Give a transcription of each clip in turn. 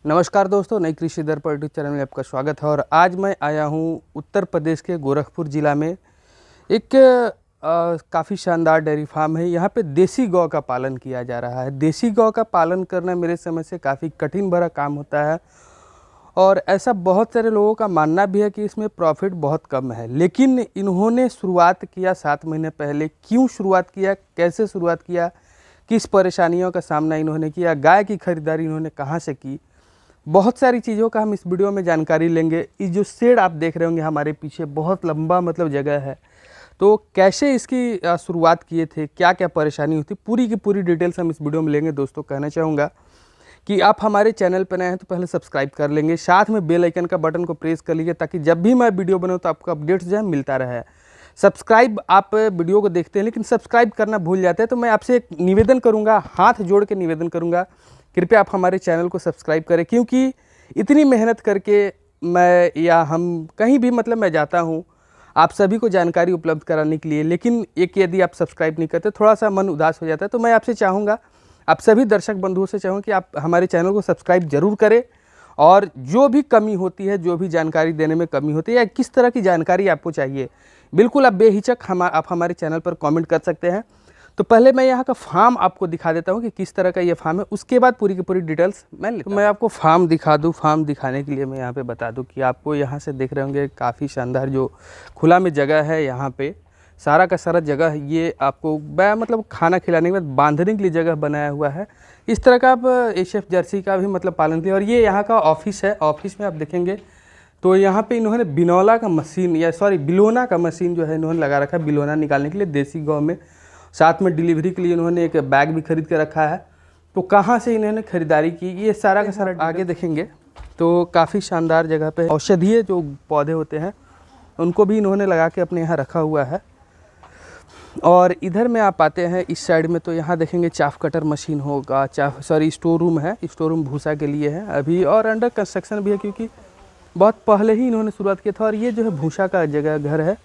नमस्कार दोस्तों, नई कृषि दर्पण यूट्यूब चैनल में आपका स्वागत है। और आज मैं आया हूँ उत्तर प्रदेश के गोरखपुर ज़िला में। एक काफ़ी शानदार डेयरी फार्म है। यहाँ पे देसी गौ का पालन किया जा रहा है। देसी गौ का पालन करना मेरे समझ से काफ़ी कठिन भरा काम होता है और ऐसा बहुत सारे लोगों का मानना भी है कि इसमें प्रॉफिट बहुत कम है। लेकिन इन्होंने शुरुआत किया 7 महीने पहले। क्यों शुरुआत किया, कैसे शुरुआत किया, किस परेशानियों का सामना इन्होंने किया, गाय की खरीदारी इन्होंने कहाँ से की, बहुत सारी चीज़ों का हम इस वीडियो में जानकारी लेंगे। ये जो शेड आप देख रहे होंगे हमारे पीछे, बहुत लंबा जगह है। तो कैसे इसकी शुरुआत किए थे, क्या क्या परेशानी होती, पूरी की पूरी डिटेल्स हम इस वीडियो में लेंगे। दोस्तों, कहना चाहूँगा कि आप हमारे चैनल पर नए हैं तो पहले सब्सक्राइब कर लेंगे, साथ में बेल आइकन का बटन को प्रेस कर लीजिए ताकि जब भी मैं वीडियो बनाऊँ तो आपको अपडेट्स जो है मिलता रहे। सब्सक्राइब, आप वीडियो को देखते हैं लेकिन सब्सक्राइब करना भूल जाते हैं, तो मैं आपसे एक निवेदन करूँगा, हाथ जोड़ के निवेदन करूँगा, कृपया आप हमारे चैनल को सब्सक्राइब करें। क्योंकि इतनी मेहनत करके मैं या हम कहीं भी मैं जाता हूँ आप सभी को जानकारी उपलब्ध कराने के लिए, लेकिन एक यदि आप सब्सक्राइब नहीं करते थोड़ा सा मन उदास हो जाता है। तो मैं आपसे चाहूँगा, आप सभी दर्शक बंधुओं से चाहूँ कि आप हमारे चैनल को सब्सक्राइब जरूर करें और जो भी कमी होती है, जो भी जानकारी देने में कमी होती है या किस तरह की जानकारी आपको चाहिए, बिल्कुल आप बेहिचक आप हमारे चैनल पर कमेंट कर सकते हैं। तो पहले मैं यहाँ का फार्म आपको दिखा देता हूँ कि किस तरह का ये फार्म है, उसके बाद पूरी की पूरी डिटेल्स मैं आपको फार्म दिखा दूँ। फार्म दिखाने के लिए मैं यहाँ पे बता दूँ कि आपको यहाँ से देख रहे होंगे काफ़ी शानदार जो खुला में जगह है। यहाँ पे सारा का सारा जगह ये आपको खाना खिलाने के बाद बांधने के लिए जगह बनाया हुआ है। इस तरह का आप एचएफ जर्सी का भी पालन किया। और ये यहाँ का ऑफिस है। ऑफिस में आप देखेंगे तो यहाँ पे इन्होंने बिनौला का मशीन बिलोना का मशीन जो है इन्होंने लगा रखा है, बिलोना निकालने के लिए देसी गौ में। साथ में डिलीवरी के लिए इन्होंने एक बैग भी खरीद के रखा है। तो कहाँ से इन्होंने खरीदारी की, ये सारा का सारा आगे देखेंगे तो काफ़ी शानदार जगह पे औषधीय जो पौधे होते हैं उनको भी इन्होंने लगा के अपने यहाँ रखा हुआ है। और इधर में आप आते हैं इस साइड में तो यहाँ देखेंगे चाफ कटर मशीन होगा, स्टोर रूम है। स्टोर रूम भूसा के लिए है अभी और अंडर कंस्ट्रक्शन भी है, क्योंकि बहुत पहले ही इन्होंने शुरुआत किया था। और ये जो है भूसा का जगह घर है,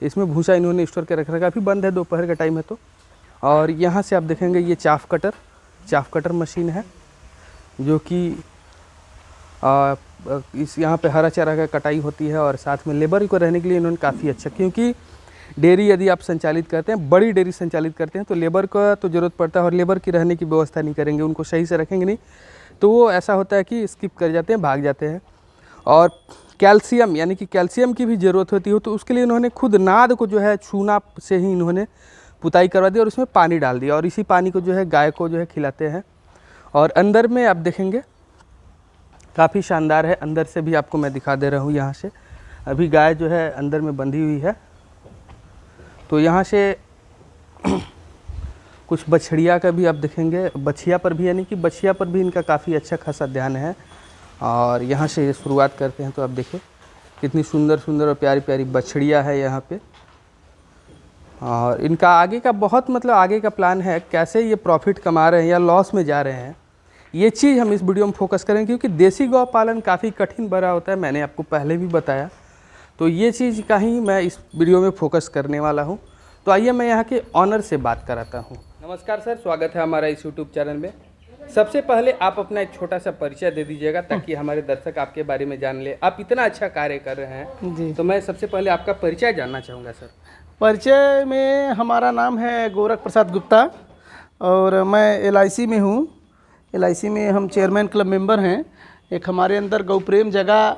इसमें भूसा इन्होंने स्टोर कर रखा है। अभी बंद है, दोपहर का टाइम है तो। और यहाँ से आप देखेंगे ये चाफ कटर मशीन है जो कि इस यहाँ पे हरा चारा का कटाई होती है। और साथ में लेबर को रहने के लिए इन्होंने काफ़ी अच्छा, क्योंकि डेयरी यदि आप संचालित करते हैं, बड़ी डेयरी संचालित करते हैं तो लेबर का तो ज़रूरत पड़ता है। और लेबर की रहने की व्यवस्था नहीं करेंगे, उनको सही से रखेंगे नहीं तो वो ऐसा होता है कि स्किप कर जाते हैं, भाग जाते हैं। और कैल्शियम यानी कि कैल्शियम की भी ज़रूरत होती है, तो उसके लिए इन्होंने खुद नाद को जो है चूना से ही इन्होंने पुताई करवा दी और उसमें पानी डाल दिया और इसी पानी को जो है गाय को जो है खिलाते हैं। और अंदर में आप देखेंगे काफ़ी शानदार है। अंदर से भी आपको मैं दिखा दे रहा हूँ। यहाँ से अभी गाय जो है अंदर में बंधी हुई है। तो यहाँ से कुछ बछड़िया का भी आप देखेंगे, बछिया पर भी, यानी कि बछिया पर भी इनका काफ़ी अच्छा खासा ध्यान है। और यहाँ से शुरुआत करते हैं तो आप देखिए कितनी सुंदर सुंदर और प्यारी प्यारी बछड़िया है यहाँ पे। और इनका आगे का बहुत आगे का प्लान है, कैसे ये प्रॉफिट कमा रहे हैं या लॉस में जा रहे हैं, ये चीज़ हम इस वीडियो में फोकस करें। क्योंकि देसी गौ पालन काफ़ी कठिन भरा होता है, मैंने आपको पहले भी बताया। तो ये चीज़ का ही मैं इस वीडियो में फोकस करने वाला हूँ। तो आइए मैं यहाँ के ऑनर से बात कराता हूँ। नमस्कार सर, स्वागत है हमारा इस यूट्यूब चैनल में। सबसे पहले आप अपना एक छोटा सा परिचय दे दीजिएगा ताकि हमारे दर्शक आपके बारे में जान ले। आप इतना अच्छा कार्य कर रहे हैं जी, तो मैं सबसे पहले आपका परिचय जानना चाहूँगा सर। परिचय में हमारा नाम है गोरख प्रसाद गुप्ता और मैं एलआईसी में हूँ। एलआईसी में हम चेयरमैन क्लब मेंबर हैं। एक हमारे अंदर गौ प्रेम जगह,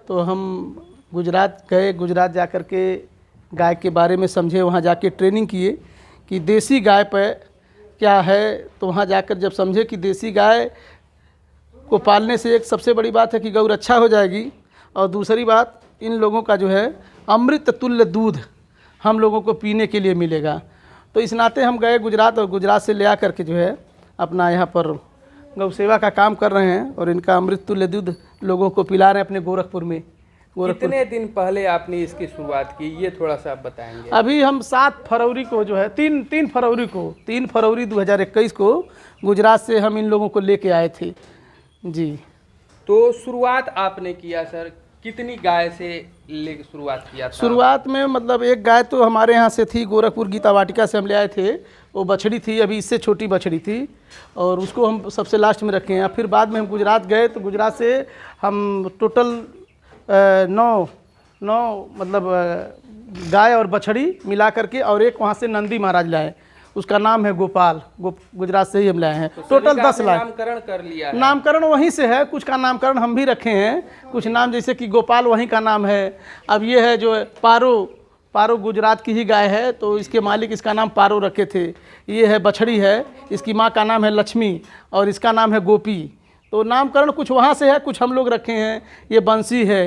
तो हम गुजरात गए, गुजरात जा कर के गाय के बारे में समझे, वहाँ जाके ट्रेनिंग किए कि देसी गाय पर क्या है। तो वहाँ जाकर जब समझे कि देसी गाय को पालने से एक सबसे बड़ी बात है कि गौ रक्षा हो जाएगी और दूसरी बात इन लोगों का जो है अमृत तुल्य दूध हम लोगों को पीने के लिए मिलेगा। तो इस नाते हम गए गुजरात और गुजरात से ले आ करके जो है अपना यहाँ पर गौ सेवा का काम कर रहे हैं और इनका अमृत तुल्य दूध लोगों को पिला रहे हैं अपने गोरखपुर में। कितने दिन पहले आपने इसकी शुरुआत की, ये थोड़ा सा आप बताएंगे। अभी हम 7 फरवरी को जो है 3 फरवरी 2021 को गुजरात से हम इन लोगों को लेके आए थे जी। तो शुरुआत आपने किया सर, कितनी गाय से ले शुरुआत किया था? शुरुआत में मतलब एक गाय तो हमारे यहाँ से थी, गोरखपुर गीता वाटिका से हम ले आए थे। वो बछड़ी थी, अभी इससे छोटी बछड़ी थी, और उसको हम सबसे लास्ट में रखे हैं। फिर बाद में हम गुजरात गए तो गुजरात से हम टोटल 9 मतलब गाय और बछड़ी मिला करके, और एक वहाँ से नंदी महाराज लाए, उसका नाम है गोपाल। गुजरात से ही हम लाए हैं। तो टोटल 10 लाख। नामकरण कर लिया है? नामकरण वहीं से है, कुछ का नामकरण हम भी रखे हैं। कुछ नाम जैसे कि गोपाल वहीं का नाम है। अब ये है जो पारो गुजरात की ही गाय है, तो इसके मालिक इसका नाम पारो रखे थे। ये है बछड़ी है, इसकी माँ का नाम है लक्ष्मी और इसका नाम है गोपी। तो नामकरण कुछ वहाँ से है, कुछ हम लोग रखे हैं। ये बंसी है।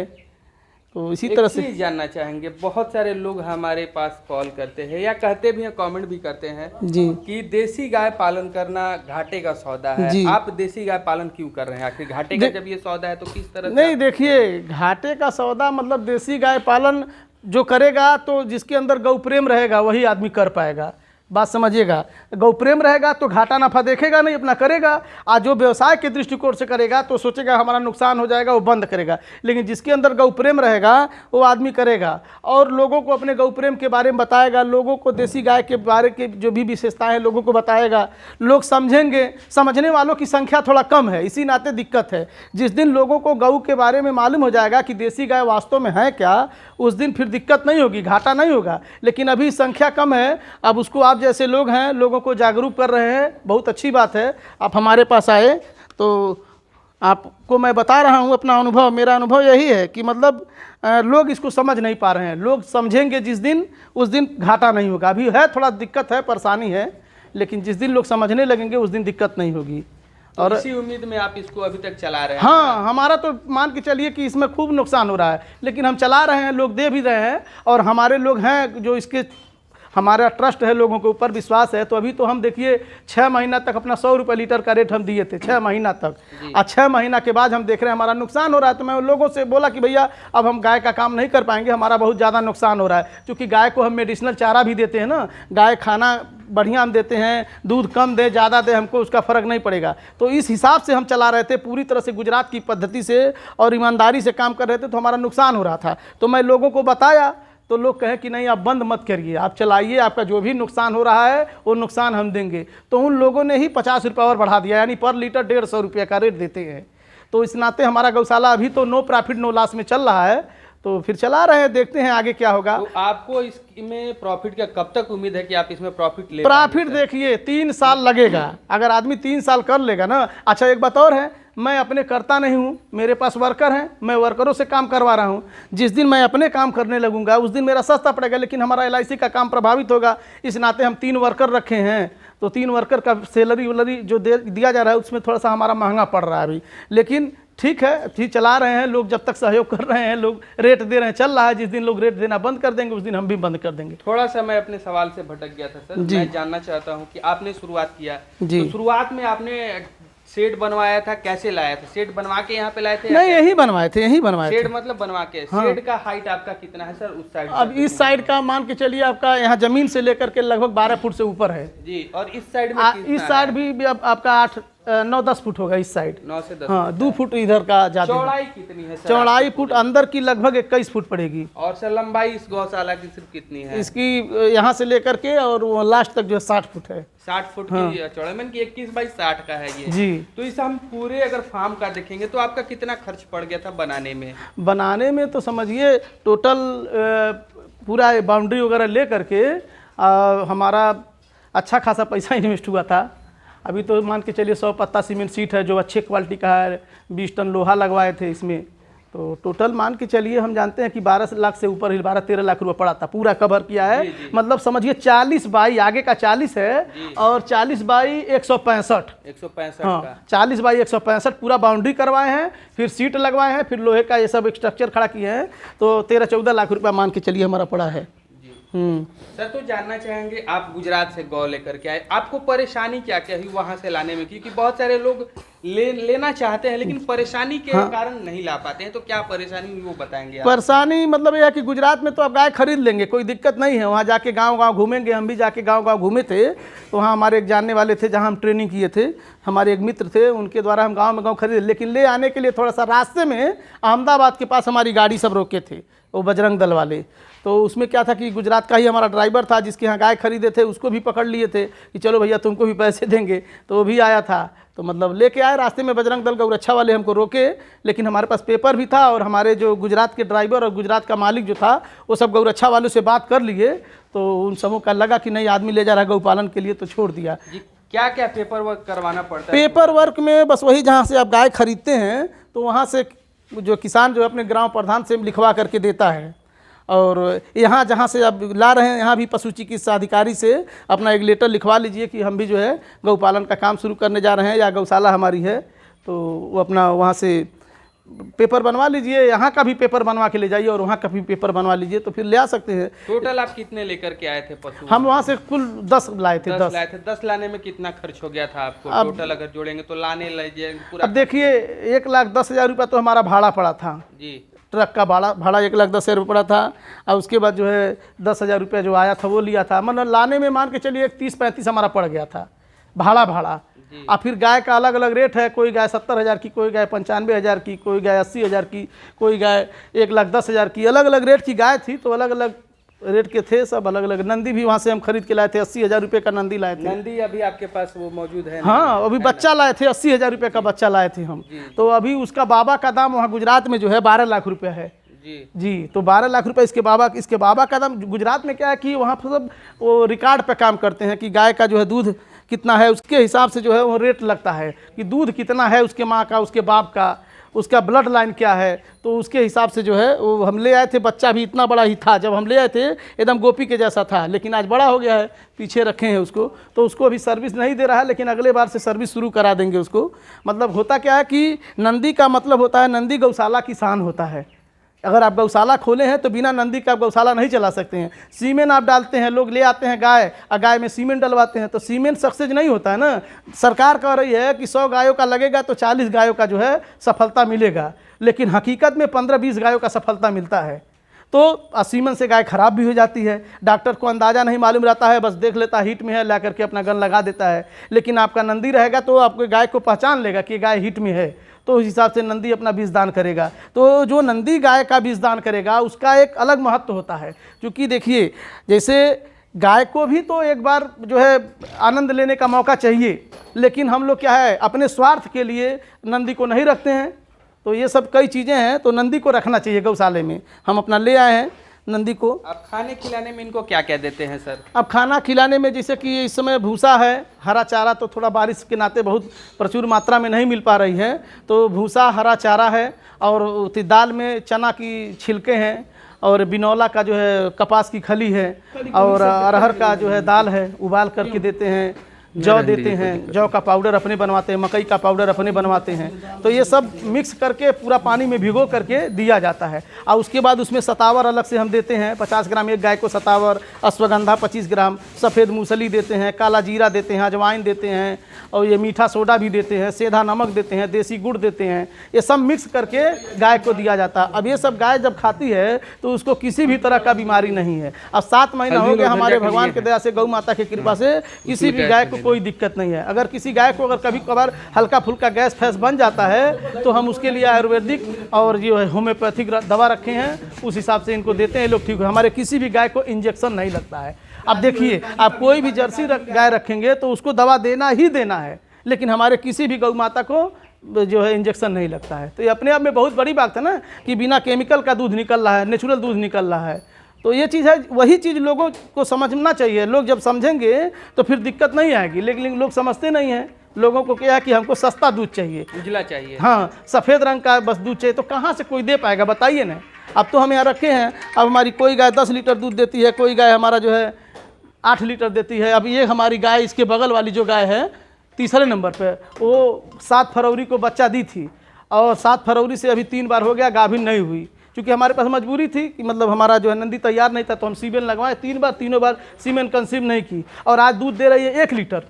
तो इसी तरह से जानना चाहेंगे, बहुत सारे लोग हमारे पास कॉल करते हैं या कहते भी हैं, कमेंट भी करते हैं जी कि देसी गाय पालन करना घाटे का सौदा है। जी। आप देसी गाय पालन क्यों कर रहे हैं? आखिर घाटे का जब ये सौदा है तो किस तरह से नहीं, देखिए, घाटे का सौदा मतलब देसी गाय पालन जो करेगा, तो जिसके अंदर गौ प्रेम रहेगा वही आदमी कर पाएगा। बात समझिएगा, गौ प्रेम रहेगा तो घाटा नफा देखेगा नहीं, अपना करेगा। आज जो व्यवसाय के दृष्टिकोण से करेगा तो सोचेगा हमारा नुकसान हो जाएगा, वो बंद करेगा। लेकिन जिसके अंदर गौ प्रेम रहेगा वो आदमी करेगा, और लोगों को अपने गौ प्रेम के बारे में बताएगा, लोगों को देसी गाय के बारे के जो भी विशेषताएं हैं लोगों को बताएगा। लोग समझेंगे। समझने वालों की संख्या थोड़ा कम है, इसी नाते दिक्कत है। जिस दिन लोगों को गौ के बारे में मालूम हो जाएगा कि देसी गाय वास्तव में है क्या, उस दिन फिर दिक्कत नहीं होगी, घाटा नहीं होगा। लेकिन अभी संख्या कम है। अब उसको आप जैसे लोग हैं, लोगों को जागरूक कर रहे हैं, बहुत अच्छी बात है। आप हमारे पास आए तो आपको मैं बता रहा हूँ अपना अनुभव। मेरा अनुभव यही है कि मतलब लोग इसको समझ नहीं पा रहे हैं। लोग समझेंगे जिस दिन, उस दिन घाटा नहीं होगा। अभी है थोड़ा दिक्कत है, परेशानी है, लेकिन जिस दिन लोग समझने लगेंगे उस दिन दिक्कत नहीं होगी। और इसी उम्मीद में आप इसको अभी तक चला रहे हैं? हाँ, हमारा तो मान के चलिए कि इसमें खूब नुकसान हो रहा है, लेकिन हम चला रहे हैं, लोग दे भी रहे हैं। और हमारे लोग हैं जो इसके, हमारा ट्रस्ट है, लोगों के ऊपर विश्वास है। तो अभी तो हम देखिए 6 महीना तक अपना 100 रुपये लीटर का रेट हम दिए थे, 6 महीना तक। और 6 महीना के बाद हम देख रहे हैं हमारा नुकसान हो रहा है। तो मैं उन लोगों से बोला कि भैया अब हम गाय का काम नहीं कर पाएंगे, हमारा बहुत ज़्यादा नुकसान हो रहा है। क्योंकि गाय को हम मेडिसिनल चारा भी देते हैं ना, गाय खाना बढ़िया हम देते हैं, दूध कम दे ज़्यादा दे, हमको उसका फ़र्क नहीं पड़ेगा। तो इस हिसाब से हम चला रहे थे, पूरी तरह से गुजरात की पद्धति से और ईमानदारी से काम कर रहे थे। तो हमारा नुकसान हो रहा था, तो मैं लोगों को बताया, तो लोग कहे कि नहीं आप बंद मत करिए, आप चलाइए, आपका जो भी नुकसान हो रहा है वो नुकसान हम देंगे। तो उन लोगों ने ही 50 रुपये और बढ़ा दिया, यानी पर लीटर 150 रुपये का रेट देते हैं। तो इस नाते हमारा गौशाला अभी तो नो प्रॉफिट नो लॉस में चल रहा है। तो फिर चला रहे हैं, देखते हैं आगे क्या होगा। तो आपको इसमें प्रॉफिट का कब तक उम्मीद है कि आप इसमें प्रॉफिट ले? प्रॉफिट देखिए 3 साल लगेगा, अगर आदमी 3 साल कर लेगा ना। अच्छा, एक बात और है, मैं अपने करता नहीं हूँ, मेरे पास वर्कर हैं, मैं वर्करों से काम करवा रहा हूँ। जिस दिन मैं अपने काम करने लगूंगा उस दिन मेरा सस्ता पड़ेगा, लेकिन हमारा LIC का काम प्रभावित होगा। इस नाते हम 3 वर्कर रखे हैं। तो 3 वर्कर का सैलरी वैलरी जो दिया जा रहा है उसमें थोड़ा सा हमारा महंगा पड़ रहा है अभी। लेकिन ठीक है, ठीक चला रहे हैं, लोग जब तक सहयोग कर रहे हैं, लोग रेट दे रहे हैं, चल रहा है। जिस दिन लोग रेट देना बंद कर देंगे उस दिन हम भी बंद कर देंगे। थोड़ा सा मैं अपने सवाल से भटक गया था सर। मैं जानना चाहता हूँ कि आपने शुरुआत किया, जी। तो शुरुआत में आपने शेड बनवाया था, कैसे लाया था? शेड बनवा के यहाँ पे लाए थे? नहीं, यही बनवाए थे, यही बनवाए थे। शेड मतलब बनवा के? हाँ। शेड का हाइट आपका कितना है सर उस साइड? अब इस साइड का मान के चलिए आपका यहाँ जमीन से लेकर के लगभग 12 फुट से ऊपर है जी। और इस साइड में इस साइड भी आपका 9-10 फुट होगा इस साइड। 9 से 10। हाँ, 2 फुट इधर का ज्यादा। चौड़ाई कितनी है सर? चौड़ाई फुट अंदर की लगभग 21 फुट पड़ेगी। और सर लंबाई इस गौशाला की सिर्फ कितनी है? इसकी यहाँ से लेकर के और वो लास्ट तक जो है 60 फुट है। 60 फुट की चौड़ाई, मन की 21 बाई 60 का है ये जी। तो इस हम पूरे अगर फार्म का देखेंगे तो आपका कितना खर्च पड़ गया था बनाने में? बनाने में तो समझिए टोटल पूरा बाउंड्री वगैरह ले करके हमारा अच्छा खासा पैसा इन्वेस्ट हुआ था। अभी तो मान के चलिए 100 पत्ता सीमेंट सीट है जो अच्छे क्वालिटी का है, 20 टन लोहा लगवाए थे इसमें। तो टोटल मान के चलिए हम जानते हैं कि 12 लाख से ऊपर ही 12-13 लाख रुपए पड़ा था, पूरा कवर किया है। जी। मतलब समझिए 40 बाई, आगे का 40 है और 40 बाई 165। 165 हाँ, का 40 बाई 165 पूरा बाउंड्री करवाए हैं, फिर सीट लगवाए हैं, फिर लोहे का ये सब स्ट्रक्चर खड़ा किए हैं। तो 13-14 लाख रुपया मान के चलिए हमारा पड़ा है। सर, तो जानना चाहेंगे, आप गुजरात से गौ लेकर के आए, आपको परेशानी क्या क्या हुई वहाँ से लाने में? क्योंकि बहुत सारे लोग लेना चाहते हैं लेकिन परेशानी के कारण नहीं ला पाते हैं, तो क्या परेशानी हुई वो बताएंगे आप? परेशानी मतलब यह है कि गुजरात में तो आप गाय खरीद लेंगे, कोई दिक्कत नहीं है। वहाँ जाके गांव-गांव घूमेंगे, हम भी जाके गांव-गांव घूमे थे, तो वहाँ हमारे एक जानने वाले थे जहाँ हम ट्रेनिंग किए थे, हमारे एक मित्र थे, उनके द्वारा हम गाँव में गाँव खरीदे। लेकिन ले आने के लिए थोड़ा सा रास्ते में अहमदाबाद के पास हमारी गाड़ी सब रोके थे, वो बजरंग दल वाले। तो उसमें क्या था कि गुजरात का ही हमारा ड्राइवर था जिसके यहाँ गाय खरीदे थे, उसको भी पकड़ लिए थे कि चलो भैया तुमको भी पैसे देंगे, तो वो भी आया था। तो मतलब लेके आए, रास्ते में बजरंग दल गौरक्षा वाले हमको रोके, लेकिन हमारे पास पेपर भी था और हमारे जो गुजरात के ड्राइवर और गुजरात का मालिक जो था वो सब गौरक्षा वालों से बात कर लिए। तो उन सबों का लगा कि नहीं आदमी ले जा रहा है गौपालन के लिए, तो छोड़ दिया। क्या क्या पेपर वर्क करवाना पड़ता है? पेपर वर्क में बस वही जहाँ से आप गाय खरीदते हैं तो वहाँ से जो किसान जो अपने ग्राम प्रधान से लिखवा करके देता है, और यहाँ जहाँ से आप ला रहे हैं यहाँ भी पशु चिकित्सा अधिकारी से अपना एक लेटर लिखवा लीजिए कि हम भी जो है गौपालन का काम शुरू करने जा रहे हैं या गौशाला हमारी है, तो वो अपना वहाँ से पेपर बनवा लीजिए। यहाँ का भी पेपर बनवा के ले जाइए और वहाँ का भी पेपर बनवा लीजिए, तो फिर ले आ सकते हैं। टोटल आप कितने लेकर के आए थे पशु? हम वहाँ से कुल 10 लाए थे। 10 लाए थे। 10 लाने में कितना खर्च हो गया था आपको? टोटल अगर जोड़ेंगे तो लाने लीजिए पूरा। अब देखिए 1,10,000 रुपया तो हमारा भाड़ा पड़ा था जी, ट्रक का भाड़ा 1,10,000 रुपया पड़ा था। और उसके बाद जो है 10,000 रुपया जो आया था वो लिया था, मतलब लाने में मान के चलिए 30-35 हमारा पड़ गया था भाड़ा। और फिर गाय का अलग अलग रेट है, कोई गाय 70,000 की, कोई गाय 95,000 की, कोई गाय 80,000 की, कोई गाय 1,10,000 की, अलग अलग रेट की गाय थी। तो अलग अलग रेट के थे सब, अलग अलग। नंदी भी वहाँ से हम खरीद के लाए थे, 80,000 रुपये का नंदी लाए थे। नंदी अभी आपके पास वो मौजूद है? हाँ, अभी बच्चा लाए थे, 80,000 रुपये का बच्चा लाए थे हम। तो अभी उसका बाबा का दाम वहाँ गुजरात में जो है 12 लाख रुपया है। जी, तो 12 लाख रुपए इसके बाबा का दाम। गुजरात में क्या है कि वहाँ पर सब वो रिकॉर्ड पे काम करते हैं कि गाय का जो है दूध कितना है, उसके हिसाब से जो है वो रेट लगता है कि दूध कितना है उसके माँ का, उसके बाप का, उसका ब्लड लाइन क्या है। तो उसके हिसाब से जो है वो हम ले आए थे। बच्चा भी इतना बड़ा ही था जब हम ले आए थे, एकदम गोपी के जैसा था, लेकिन आज बड़ा हो गया है, पीछे रखे हैं उसको। तो उसको अभी सर्विस नहीं दे रहा है, लेकिन अगले बार से सर्विस शुरू करा देंगे उसको। मतलब होता क्या है कि नंदी का मतलब होता है, नंदी गौशाला की शान होता है। अगर आप गौशाला खोले हैं तो बिना नंदी का आप गौशाला नहीं चला सकते हैं। सीमेंट आप डालते हैं, लोग ले आते हैं गाय और गाय में सीमेंट डलवाते हैं, तो सीमेंट सक्सेस नहीं होता है ना। सरकार कह रही है कि 100 गायों का लगेगा तो 40 गायों का जो है सफलता मिलेगा, लेकिन हकीकत में 15-20 गायों का सफलता मिलता है। तो सीमेंट से गाय खराब भी हो जाती है। डॉक्टर को अंदाज़ा नहीं मालूम रहता है, बस देख लेता हीट में है, ला करके अपना गन लगा देता है। लेकिन आपका नंदी रहेगा तो आपके गाय को पहचान लेगा कि गाय हीट में है, तो उस हिसाब से नंदी अपना बीज दान करेगा। तो जो नंदी गाय का बीज दान करेगा उसका एक अलग महत्व होता है। क्योंकि देखिए, जैसे गाय को भी तो एक बार जो है आनंद लेने का मौका चाहिए, लेकिन हम लोग क्या है अपने स्वार्थ के लिए नंदी को नहीं रखते हैं। तो ये सब कई चीज़ें हैं, तो नंदी को रखना चाहिए गौशाले में। हम अपना ले आए हैं नंदी को। अब खाने खिलाने में इनको क्या क्या देते हैं सर? अब खाना खिलाने में जैसे कि इस समय भूसा है, हरा चारा तो थोड़ा बारिश के नाते बहुत प्रचुर मात्रा में नहीं मिल पा रही है, तो भूसा हरा चारा है। और दाल में चना की छिलके हैं, और बिनौला का जो है कपास की खली है, और अरहर का जो है दाल है, उबाल करके देते हैं। जौ देते हैं, जौ का पाउडर अपने बनवाते हैं, मकई का पाउडर अपने बनवाते हैं। तो ये सब मिक्स करके पूरा पानी में भिगो करके दिया जाता है। और उसके बाद उसमें सतावर अलग से हम देते हैं, 50 ग्राम एक गाय को सतावर, अश्वगंधा 25 ग्राम, सफ़ेद मूसली देते हैं, काला जीरा देते हैं, अजवाइन देते हैं, और ये मीठा सोडा भी देते हैं, सेंधा नमक देते हैं, देसी गुड़ देते हैं। ये सब मिक्स करके गाय को दिया जाता है। अब ये सब गाय जब खाती है तो उसको किसी भी तरह का बीमारी नहीं है। अब 7 महीना हो गया, हमारे भगवान की दया से, गौ माता की कृपा से किसी भी गाय को कोई दिक्कत नहीं है। अगर किसी गाय को अगर कभी कभार हल्का फुल्का गैस फैस बन जाता है तो हम उसके लिए आयुर्वेदिक और जो है होम्योपैथिक दवा रखे हैं, उस हिसाब से इनको देते हैं, लोग ठीक हो। हमारे किसी भी गाय को इंजेक्शन नहीं लगता है। अब देखिए, आप कोई भी जर्सी गाय रखेंगे तो उसको दवा देना ही देना है, लेकिन हमारे किसी भी गौ माता को जो है इंजेक्शन नहीं लगता है। तो ये अपने आप में बहुत बड़ी बात है ना कि बिना केमिकल का दूध निकल रहा है, नेचुरल दूध निकल रहा है। तो ये चीज़ है, वही चीज़ लोगों को समझना चाहिए। लोग जब समझेंगे तो फिर दिक्कत नहीं आएगी, लेकिन लोग समझते नहीं हैं। लोगों को क्या है कि हमको सस्ता दूध चाहिए, उजला चाहिए, हाँ सफ़ेद रंग का बस दूध चाहिए। तो कहाँ से कोई दे पाएगा बताइए ना। अब तो हम यहाँ रखे हैं, अब हमारी कोई गाय 10 लीटर दूध देती है, कोई गाय हमारा जो है 8 लीटर देती है। अब ये हमारी गाय, इसके बगल वाली जो गाय है 3रे नंबर पे, वो 7 फरवरी को बच्चा दी थी, और 7 फरवरी से अभी 3 बार हो गया, गाभिन नहीं हुई। क्योंकि हमारे पास मजबूरी थी कि मतलब हमारा जो है नंदी तैयार नहीं था, तो हम सीमेन लगवाए 3 बार, तीनों बार सीमेन कंसीव नहीं की। और आज दूध दे रही है 1 लीटर।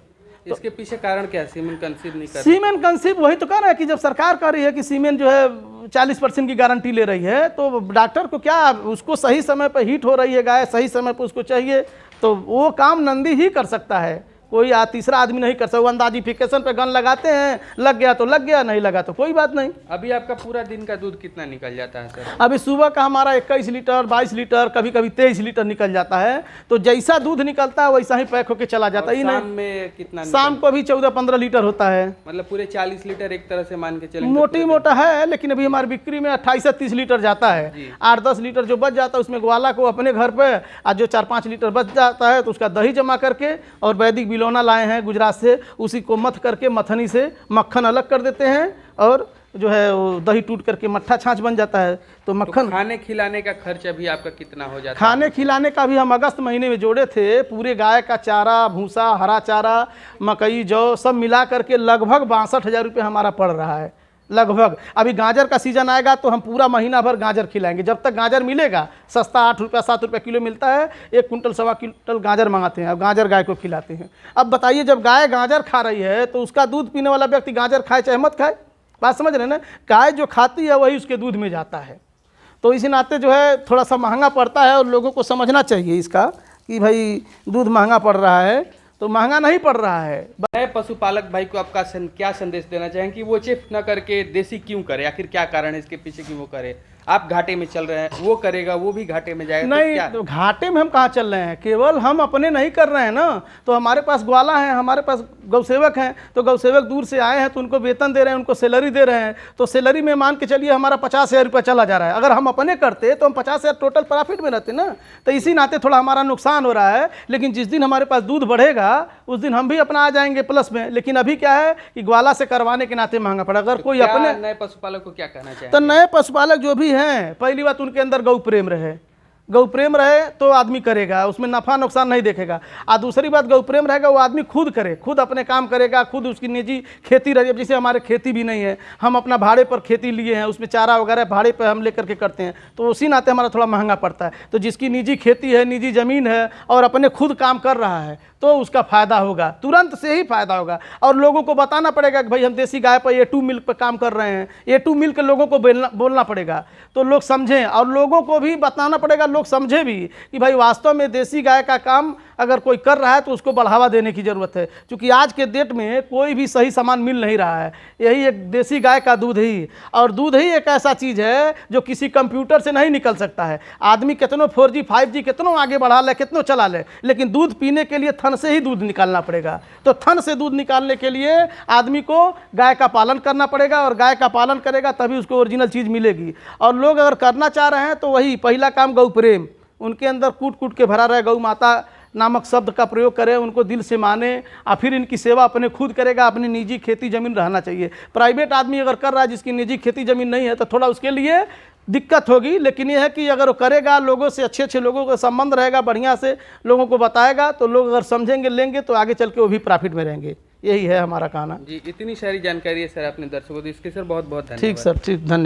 इसके पीछे कारण क्या है? सीमेंट कंसीव नहीं कर सीमेंट कंसीव वही तो कह रहे हैं कि जब सरकार कह रही है कि सीमेंट जो है 40% की गारंटी ले रही है, तो डॉक्टर को क्या, उसको सही समय पर हीट हो रही है गाय, सही समय पर उसको चाहिए, तो वो काम नंदी ही कर सकता है, कोई तीसरा आदमी नहीं कर सकता। वो अंदाजिफिकेशन पे गन लगाते हैं, लग गया तो लग गया, नहीं लगा तो कोई बात नहीं। अभी आपका पूरा दिन का दूध कितना निकल जाता है सर? अभी सुबह का हमारा 21 लीटर 22 लीटर कभी कभी 23 लीटर निकल जाता है, तो जैसा दूध निकलता है वैसा ही पैक होके चला जाता है। ही शाम नहीं, में कितना शाम को भी 14-15 लीटर होता है। मतलब पूरे 40 लीटर एक तरह से मान के चलें। मोटी मोटा है, लेकिन अभी हमारी बिक्री में 28 से 30 लीटर जाता है। 8-10 लीटर जो बच जाता है उसमें ग्वाला को अपने घर पे, और जो 4-5 लीटर बच जाता है तो उसका दही जमा करके, और वैदिक बिलोना लाए हैं गुजरात से, उसी को मथ करके मथनी से मक्खन अलग कर देते हैं, और जो है वो दही टूट करके मट्ठा छाछ बन जाता है। तो मक्खन तो खाने खिलाने का खर्च अभी आपका कितना हो जाता है? खाने खिलाने का भी हम अगस्त महीने में जोड़े थे, पूरे गाय का चारा, भूसा, हरा चारा, मकई, जौ सब मिला करके लगभग 62,000 रुपये हमारा पड़ रहा है लगभग। अभी गाजर का सीजन आएगा तो हम पूरा महीना भर गाजर खिलाएंगे, जब तक गाजर मिलेगा। सस्ता 8 रुपया 7 रुपये किलो मिलता है, 1 कुंटल 1.25 कुंटल गाजर मंगाते हैं, अब गाजर गाय को खिलाते हैं। अब बताइए, जब गाय गाजर खा रही है तो उसका दूध पीने वाला व्यक्ति गाजर खाए चाहे मत खाए, बात समझ रहे हैं ना? गाय जो खाती है वही उसके दूध में जाता है, तो इसी नाते जो है थोड़ा सा महंगा पड़ता है, और लोगों को समझना चाहिए इसका कि भाई दूध महंगा पड़ रहा है, तो महंगा नहीं पड़ रहा है। नए पशुपालक भाई को आपका क्या संदेश देना चाहेंगे कि वो चिप न करके देसी क्यों करे? आखिर क्या कारण है इसके पीछे कि वो करे? आप घाटे में चल रहे हैं, वो करेगा वो भी घाटे में जाएगा, नहीं, तो घाटे में हम कहाँ चल रहे हैं? केवल हम अपने नहीं कर रहे हैं ना, तो हमारे पास ग्वाला है, हमारे पास गौसेवक हैं, तो गौसेवक दूर से आए हैं तो उनको वेतन दे रहे हैं, उनको सैलरी दे रहे हैं, तो सैलरी में मान के चलिए हमारा 50,000 रुपये चला जा रहा है। अगर हम अपने करते तो हम 50,000 टोटल प्रॉफिट में रहते ना, तो इसी नाते थोड़ा हमारा नुकसान हो रहा है। लेकिन जिस दिन हमारे पास दूध बढ़ेगा उस दिन हम भी अपना आ जाएंगे प्लस में। लेकिन अभी क्या है कि ग्वाला से करवाने के नाते महंगा पड़ा। अगर कोई अपने नए पशुपालक को क्या कहना चाहिए? तो नए पशुपालक जो भी हैं, पहली बात उनके अंदर गौ प्रेम रहे, गौ प्रेम रहे तो आदमी करेगा, उसमें नफा नुकसान नहीं देखेगा। और दूसरी बात, गौ प्रेम रहेगा वो आदमी खुद करे, खुद अपने काम करेगा, खुद उसकी निजी खेती रही। जैसे हमारे खेती भी नहीं है, हम अपना भाड़े पर खेती लिए हैं, उसमें चारा वगैरह भाड़े पर हम लेकर के करते हैं, तो उसी नाते हमारा थोड़ा महंगा पड़ता है। तो जिसकी निजी खेती है, निजी ज़मीन है, और अपने खुद काम कर रहा है, तो उसका फ़ायदा होगा, तुरंत से ही फ़ायदा होगा। और लोगों को बताना पड़ेगा कि भाई हम देसी गाय पर A2 मिल्क पर काम कर रहे हैं, A2 मिल्क लोगों को बोलना पड़ेगा, तो लोग समझें। और लोगों को भी बताना पड़ेगा, लोग समझे भी कि भाई वास्तव में देसी गाय का काम अगर कोई कर रहा है तो उसको बढ़ावा देने की ज़रूरत है। क्योंकि आज के डेट में कोई भी सही सामान मिल नहीं रहा है, यही एक देसी गाय का दूध ही। और दूध ही एक ऐसा चीज़ है जो किसी कंप्यूटर से नहीं निकल सकता है। आदमी कितनों 4G 5G कितनों आगे बढ़ा ले, कितनों चला ले, लेकिन दूध पीने के लिए थन से ही दूध निकालना पड़ेगा। तो थन से दूध निकालने के लिए आदमी को गाय का पालन करना पड़ेगा, और गाय का पालन करेगा तभी उसको ओरिजिनल चीज़ मिलेगी। और लोग अगर करना चाह रहे हैं तो वही पहला काम गौ प्रेम, उनके अंदर कूट कूट के भरा रहे, गौ माता नामक शब्द का प्रयोग करें, उनको दिल से माने, और फिर इनकी सेवा अपने खुद करेगा। अपनी निजी खेती ज़मीन रहना चाहिए। प्राइवेट आदमी अगर कर रहा है जिसकी निजी खेती ज़मीन नहीं है तो थोड़ा उसके लिए दिक्कत होगी, लेकिन यह है कि अगर वो करेगा, लोगों से अच्छे अच्छे लोगों का संबंध रहेगा, बढ़िया से लोगों को बताएगा, तो लोग अगर समझेंगे, लेंगे, तो आगे चल के वो भी प्रॉफिट में रहेंगे। यही है हमारा कहना जी। इतनी सारी जानकारी है सर आपने दर्शकों को, इसके सर बहुत बहुत धन्यवाद। ठीक सर, ठीक, धन्यवाद।